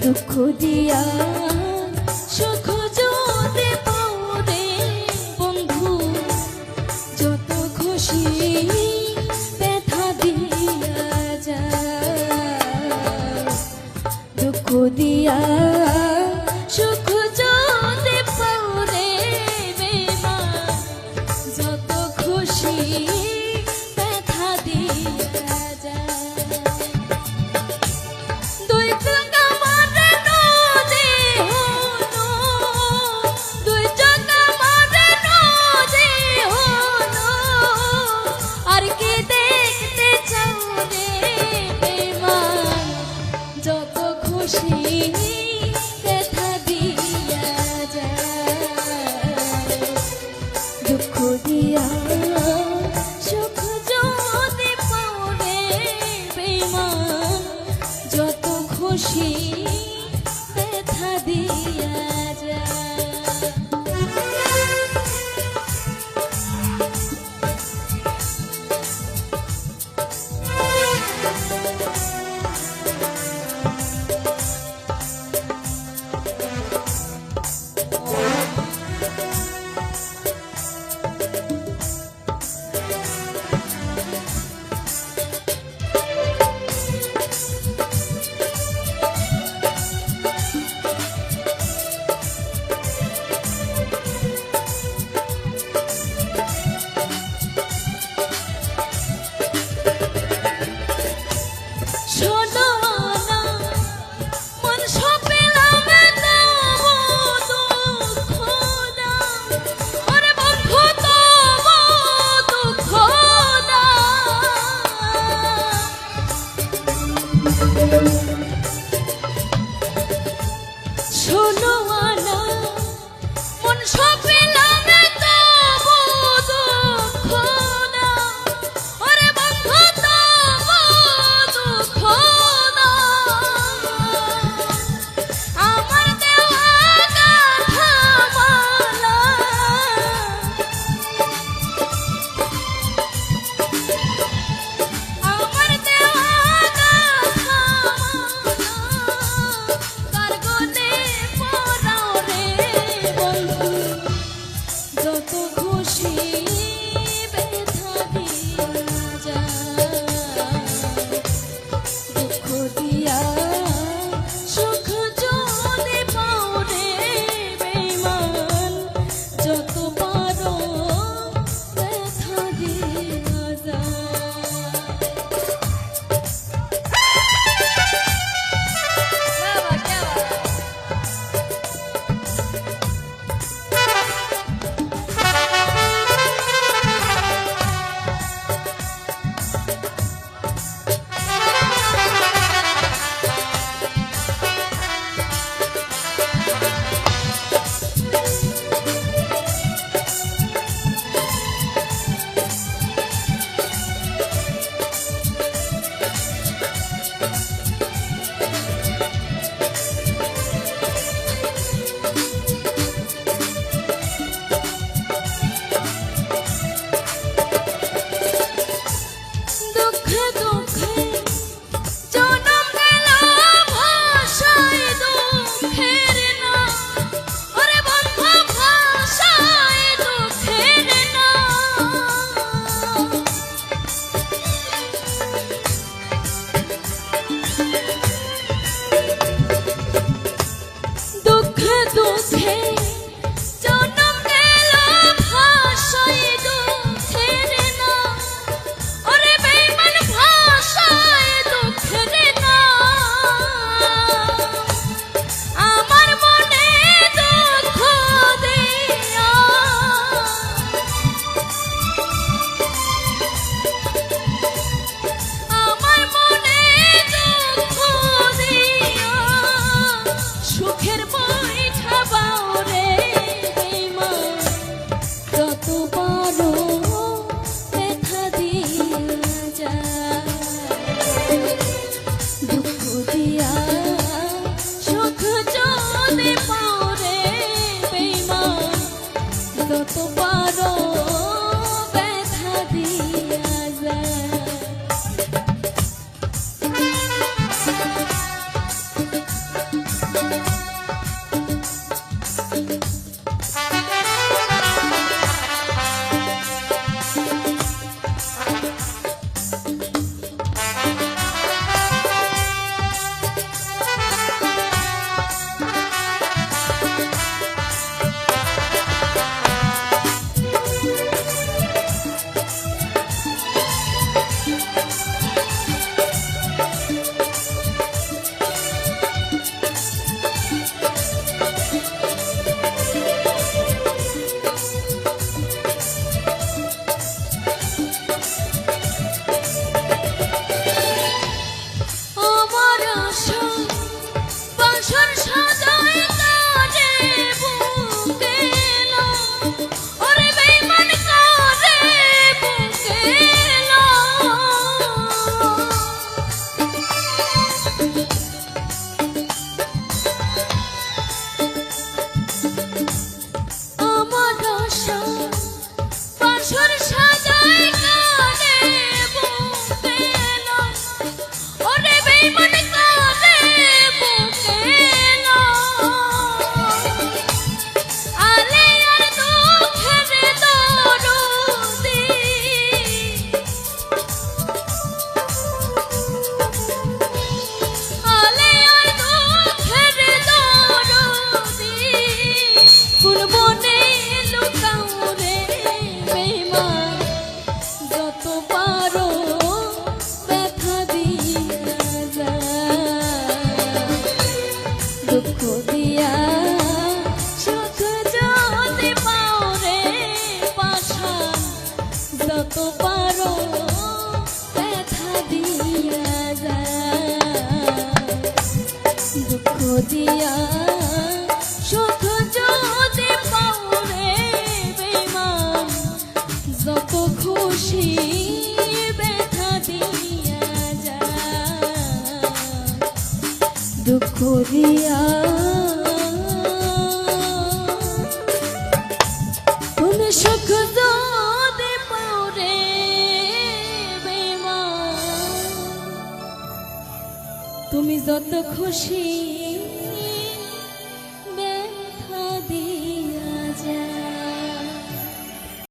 দুঃখ দিয়া সুখ যদি পাও রে বন্ধু, যত খুশি ব্যথা দিয়া যায়। দুঃখ দিয়া সুখ যদি পাও রে বেমান, যত খুশি ব্যথা দিয়া যায়। দুই টাকা মারে নদী হলো, দুই টাকা মারে নদী হলো, আর কি দেখতে চাও রে বেমান, যত খুশি ব্যথা দিয়া যায়। দুঃখ দিয়া সুখ যদি পাও রে বেমান, যত খুশি ব্যথা দিয়া যায়। দুঃখ দিয়া সুখ যদি পাও রে বেঈমান, যত খুশি ব্যথা দিয়া যা, দুঃখ দিয়া তুমি সুখ যদি পাও রে বেঈমান, তুমি যত খুশি